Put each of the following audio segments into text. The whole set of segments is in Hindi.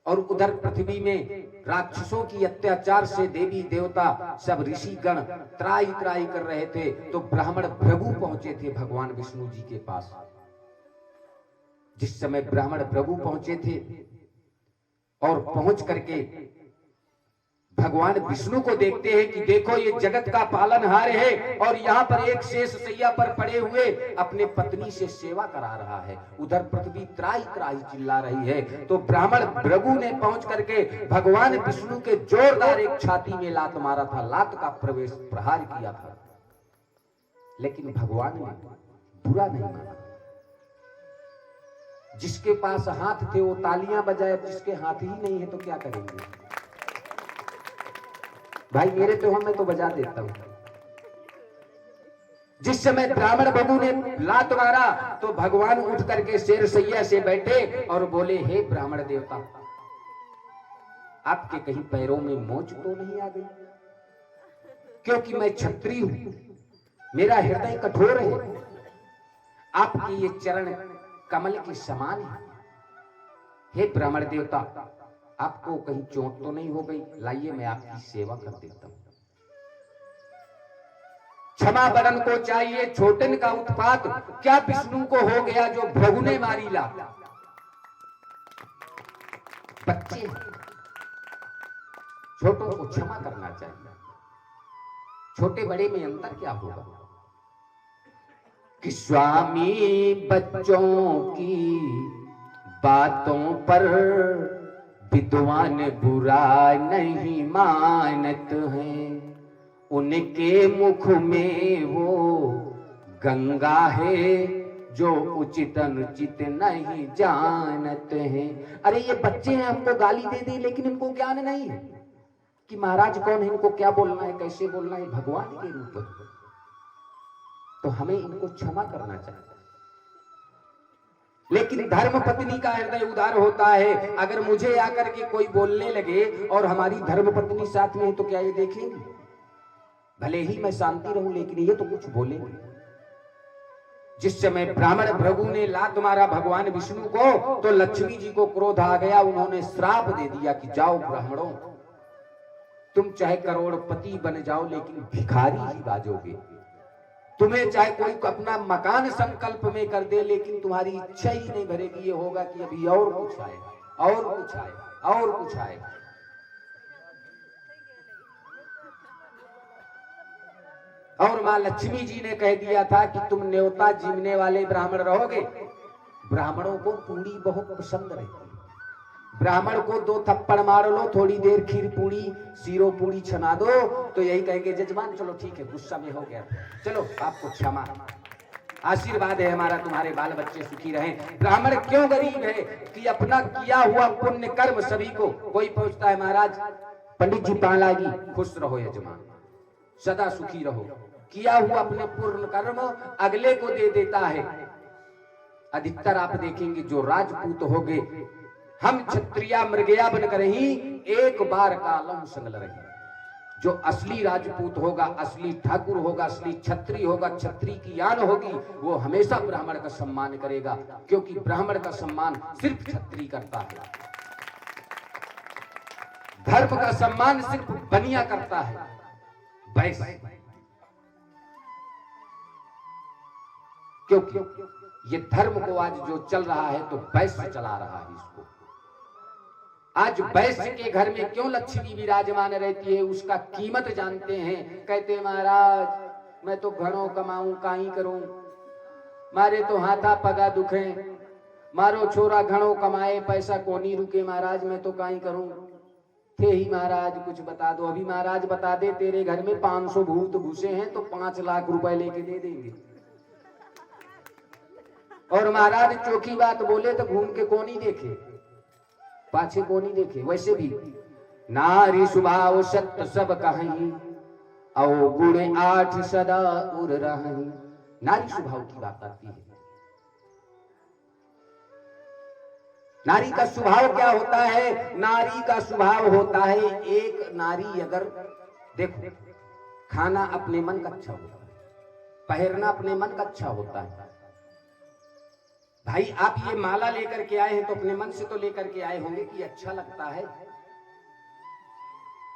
और उधर पृथ्वी में राक्षसों की अत्याचार से देवी देवता सब ऋषिगण त्राई त्राई कर रहे थे। तो ब्राह्मण भृगु पहुंचे थे भगवान विष्णु जी के पास। जिस समय ब्राह्मण भृगु पहुंचे थे और पहुंच करके भगवान विष्णु को देखते हैं कि देखो ये जगत का पालनहार है और यहाँ पर एक शेष सैया पर पड़े हुए अपने पत्नी से सेवा करा रहा है। उधर पृथ्वी त्राई त्राई चिल्ला रही है। तो ब्राह्मण भृगु ने पहुंच करके भगवान विष्णु के जोरदार एक छाती में लात मारा था, लात का प्रवेश प्रहार किया था, लेकिन भगवान ने बुरा नहीं माना। जिसके पास हाथ थे वो तालियां बजाए, जिसके हाथ ही नहीं है तो क्या करेंगे भाई? मेरे तो हम मैं तो बजा देता हूं। जिस समय ब्राह्मण भृगु ने लात मारा तो भगवान उठ करके शेर सैया से बैठे और बोले, हे ब्राह्मण देवता, आपके कहीं पैरों में मोच तो नहीं आ गई? क्योंकि मैं क्षत्रिय हूं, मेरा हृदय कठोर है, आपके ये चरण कमल के समान है। हे ब्राह्मण देवता, आपको कहीं चोट तो नहीं हो गई? लाइए मैं आपकी सेवा कर देता हूं। क्षमा बरन को चाहिए छोटन का उत्पात, क्या विष्णु को हो गया जो भृगु ने मारी ला? बच्चे छोटों को क्षमा करना चाहिए। छोटे बड़े में अंतर क्या होगा कि स्वामी बच्चों की बातों पर विद्वान बुरा नहीं मानत हैं, उनके मुख में वो गंगा है जो उचित अनुचित नहीं जानत हैं। अरे ये बच्चे हैं, हमको गाली दे दी लेकिन इनको ज्ञान नहीं है कि महाराज कौन है, इनको क्या बोलना है, कैसे बोलना है, भगवान के रूप है। तो हमें इनको क्षमा करना चाहिए। लेकिन धर्म पत्नी का हृदय उदार होता है। अगर मुझे आकर के कोई बोलने लगे और हमारी धर्म पत्नी साथ में है तो क्या ये देखेंगे? भले ही मैं शांति रहूं लेकिन ये तो कुछ बोलेंगे। जिस समय ब्राह्मण भृगु ने लात मारा भगवान विष्णु को तो लक्ष्मी जी को क्रोध आ गया। उन्होंने श्राप दे दिया कि जाओ ब्राह्मणों, तुम चाहे करोड़पति बन जाओ लेकिन भिखारी ही बाजोगे। तुम्हें चाहे कोई अपना मकान संकल्प में कर दे लेकिन तुम्हारी इच्छा ही नहीं भरेगी। ये होगा कि अभी और कुछ आए, और कुछ आए, और कुछ आए। और मां लक्ष्मी जी ने कह दिया था कि तुम न्योता जीवने वाले ब्राह्मण रहोगे। ब्राह्मणों को पूरी बहुत पसंद रहती है। ब्राह्मण को दो थप्पड़ मार लो, थोड़ी देर खीर पूरी सीरो पूरी छना दो तो यही कहेंगे जजमान चलो ठीक है, गुस्सा में हो गया, चलो आपको क्षमा, आशीर्वाद है हमारा, तुम्हारे बाल बच्चे सुखी रहें। ब्राह्मण क्यों गरीब है कि अपना किया हुआ पुण्य कर्म सभी को, कोई पूछता है महाराज पंडित जी पालागी, खुश रहो यजमान, सदा सुखी रहो। किया हुआ अपने पूर्ण कर्म अगले को दे देता है। अधिकतर आप देखेंगे जो राजपूत हो गए, हम क्षत्रिया मृगया बनकर ही एक बार कालम संगल रहे। जो असली राजपूत होगा, असली ठाकुर होगा, असली क्षत्रिय होगा, क्षत्रिय की आन होगी, वो हमेशा ब्राह्मण का सम्मान करेगा, क्योंकि ब्राह्मण का सम्मान सिर्फ क्षत्रिय करता है। धर्म का सम्मान सिर्फ बनिया करता है, वैश्य। क्योंकि ये धर्म को आज जो चल रहा है तो वैश्य चला रहा है इसको। आज वैश्य के घर में क्यों लक्ष्मी विराजमान रहती है, उसका कीमत जानते हैं। कहते महाराज मैं तो घणो कमाऊं काई करूं, मारे तो हाथा पगा दुखे, मारो छोरा घणो कमाए पैसा कोनी रुके, महाराज मैं तो काई करूं। थे ही महाराज कुछ बता दो। अभी महाराज बता दे तेरे घर में 500 भूत घुसे हैं तो 5 लाख रुपए लेके दे देंगे। और महाराज चौकी बात बोले तो घूम के कोनी देखे, पाछे कोनी देखे। वैसे भी नारी स्वभाव सत्य सब कहीं, अवगुण 8 सदा उर रही। नारी स्वभाव की बात आती है। नारी का स्वभाव क्या होता है? नारी का स्वभाव होता है, एक नारी अगर देखो खाना अपने मन का अच्छा होता है, पहनना अपने मन का अच्छा होता है, भाई आप ये माला लेकर के आए हैं तो अपने मन से तो लेकर के आए होंगे कि अच्छा लगता है।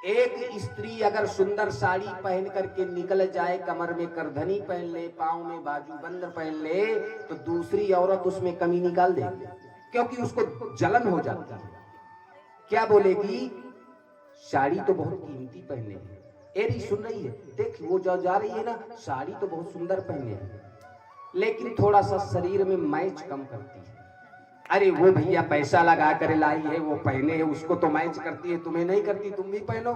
एक स्त्री अगर सुंदर साड़ी पहन करके निकल जाए, कमर में करधनी पहन ले, पांव में बाजूबंद पहन ले, तो दूसरी औरत उसमें कमी निकाल देगी, क्योंकि उसको जलन हो जाती है। क्या बोलेगी? साड़ी तो बहुत कीमती पहने है। एरी सुन रही है, देख वो जा रही है ना, साड़ी तो बहुत सुंदर पहने है, लेकिन थोड़ा सा शरीर में मैच कम करती है। अरे वो भैया पैसा लगा कर लाई है, वो पहने है, उसको तो मैच करती है, तुम्हें नहीं करती, तुम भी पहनो।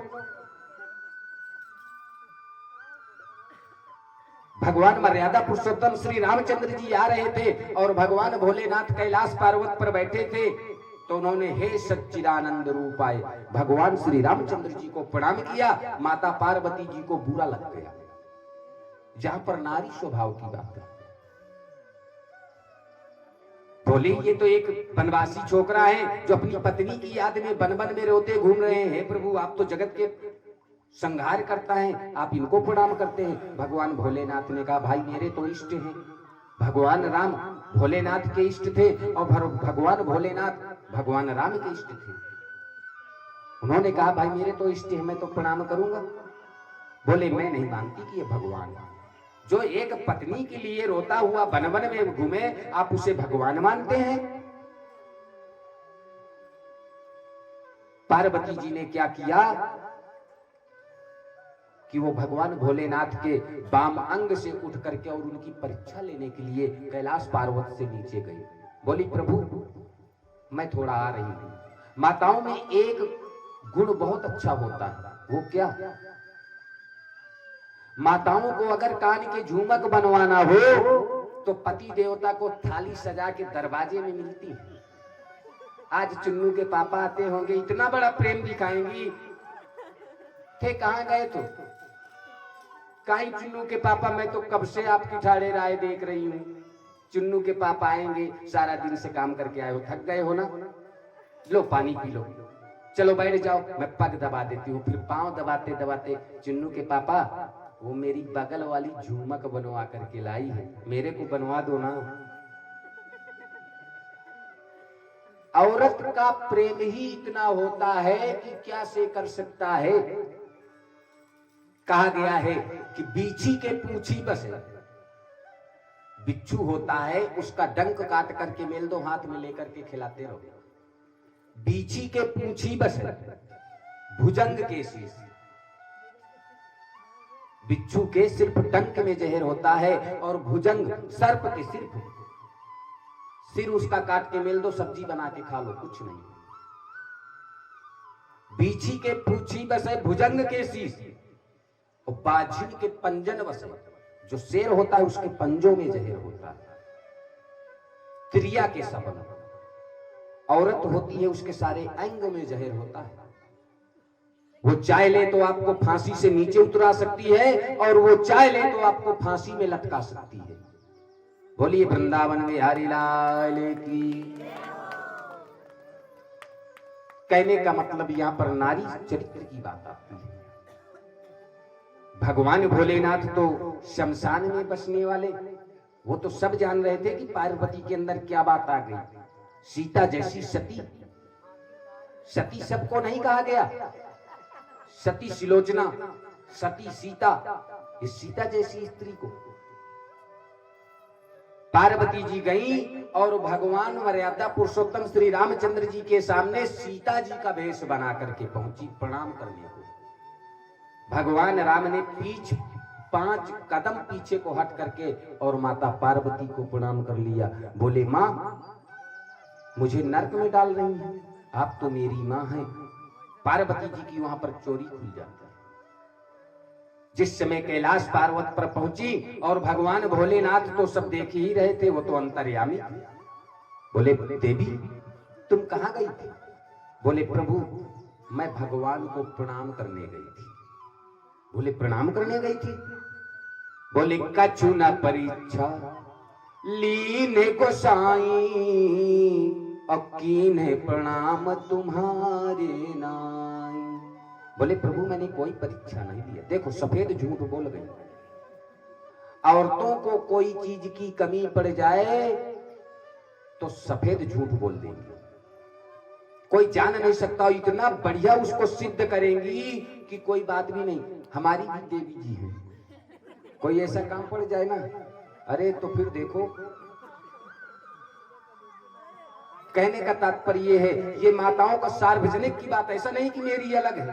भगवान मर्यादा पुरुषोत्तम श्री रामचंद्र जी आ रहे थे और भगवान भोलेनाथ कैलाश पर्वत पर बैठे थे, तो उन्होंने हे सच्चिदानंद रूप आए भगवान श्री रामचंद्र जी को प्रणाम किया। माता पार्वती जी को बुरा लग गया, जहां पर नारी स्वभाव की बात है। बोले ये तो एक वनवासी छोकरा है जो अपनी पत्नी की याद में वन वन में रोते घूम रहे हैं। प्रभु आप तो जगत के संहार करता है, आप इनको प्रणाम करते हैं। भगवान भोलेनाथ ने कहा भाई मेरे तो इष्ट हैं। भगवान राम भोलेनाथ के इष्ट थे और भगवान भोलेनाथ भगवान राम के इष्ट थे। उन्होंने कहा भाई मेरे तो इष्ट है, मैं तो प्रणाम करूंगा। बोले मैं नहीं मानती कि ये भगवान, जो एक पत्नी के लिए रोता हुआ वन वन में घूमे, आप उसे भगवान मानते हैं? पार्वती जी ने क्या किया कि वो भगवान भोलेनाथ के वाम अंग से उठ करके और उनकी परीक्षा लेने के लिए कैलाश पर्वत से नीचे गई। बोली प्रभु मैं थोड़ा आ रही हूं। माताओं में एक गुण बहुत अच्छा होता है, वो क्या? माताओं को अगर कान के झुमक बनवाना हो तो पति देवता को थाली सजा के दरवाजे में मिलती है। आज चुन्नू के पापा आते होंगे, इतना बड़ा प्रेम दिखाएंगी। थे कहां गए? तो कहीं चुन्नू के पापा, मैं तो कब से आपकी ठाड़े राय देख रही हूं। चुन्नू के पापा आएंगे, सारा दिन से काम करके आए हो, थक गए हो ना, लो पानी पी लो, चलो बैठ जाओ, मैं पग दबा देती हूँ। फिर पांव दबाते दबाते चुन्नू के पापा वो मेरी बगल वाली झुमक बनवा करके लाई है, मेरे को बनवा दो ना। औरत का प्रेम ही इतना होता है कि क्या से कर सकता है। कहा गया है कि बीछी के पूंछी बसे, बिच्छू होता है उसका डंक काट करके मेल दो, हाथ में लेकर के खिलाते रहो। बीछी के पूंछी बसे भुजंग के शीश, बिच्छू के सिर्फ डंक में जहर होता है और भुजंग सर्प के सिर्फ सिर उसका काट के मेल दो, सब्जी बना के खा लो, कुछ नहीं। बीछी के पूंछी बसे भुजंग के शीश और बाझिन के पंजन बसे, जो शेर होता है उसके पंजों में जहर होता है। क्रिया के सबब औरत होती है, उसके सारे अंग में जहर होता है। वो चाय ले तो आपको फांसी से नीचे उतरा सकती है और वो चाय ले तो आपको फांसी में लटका सकती है। बोलिए वृंदावन बिहारी लाल की। कहने का मतलब यहां पर नारी चरित्र की बात आती है। भगवान भोलेनाथ तो शमशान में बसने वाले, वो तो सब जान रहे थे कि पार्वती के अंदर क्या बात आ गई। सीता जैसी सती, सती सबको नहीं कहा गया, सती सिलोचना, सती सीता, इस सीता जैसी स्त्री को पार्वती जी गई और भगवान मर्यादा पुरुषोत्तम श्री रामचंद्र जी के सामने सीता जी का वेश बना करके पहुंची प्रणाम करने को। भगवान राम ने 5 कदम पीछे को हट करके और माता पार्वती को प्रणाम कर लिया। बोले मां मुझे नरक में डाल रही हैं, आप तो मेरी मां हैं। पार्वती जी की वहां पर चोरी खुल जाती है। जिस समय कैलाश पर्वत पर पहुंची और भगवान भोलेनाथ तो सब देख ही रहे थे, वो तो अंतर्यामी थे। बोले देवी तुम कहां गई थी? बोले प्रभु मैं भगवान को प्रणाम करने गई थी। बोले प्रणाम करने गई थी? बोले कछु न परीक्षा लीने गोसाई और कीन्हे प्रणाम तुम्हारे नाई। बोले प्रभु मैंने कोई परीक्षा नहीं लिया। देखो सफेद झूठ बोल गई। औरतों को कोई चीज की कमी पड़ जाए तो सफेद झूठ बोल देंगी, कोई जान नहीं सकता, इतना बढ़िया उसको सिद्ध करेंगी कि कोई बात भी नहीं, हमारी भी देवी जी है। कोई ऐसा काम पड़ जाए ना, अरे तो फिर देखो। कहने का तात्पर्य ये है, ये माताओं का सार्वजनिक की बात, ऐसा नहीं कि मेरी अलग है,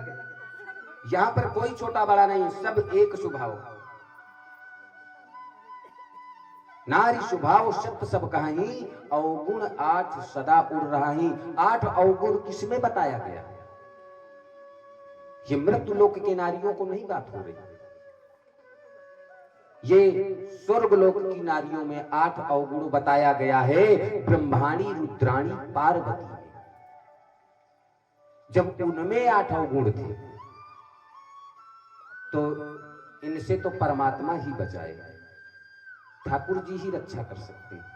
यहां पर कोई छोटा बड़ा नहीं, सब एक स्वभाव। नारी स्वभाव सत्य सब कहाही, अवगुण 8 सदा उड़ रहा ही। 8 अवगुण किसमें बताया गया? ये मृत्यु लोक के नारियों को नहीं बात हो रही, ये स्वर्ग लोक की नारियों में 8 अवगुण बताया गया है। ब्रह्माणी, रुद्राणी, पार्वती में जब उनमें 8 अवगुण थे तो इनसे तो परमात्मा ही बचाएगा, ठाकुर जी ही रक्षा कर सकते हैं।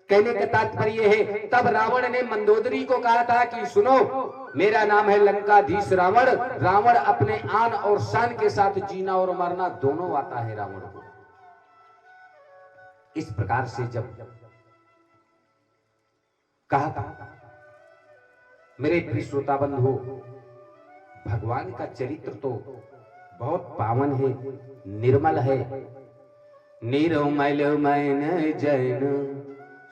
कहने का तात्पर्य है, तब रावण ने मंदोदरी को कहा था कि सुनो, मेरा नाम है लंकाधीश रावण। रावण अपने आन और शान के साथ जीना और मरना दोनों आता है रावण को। इस प्रकार से जब कहा था, मेरे प्रिय श्रोता बंधु, भगवान का चरित्र तो बहुत पावन है, निर्मल है। निर्मल मैन जैन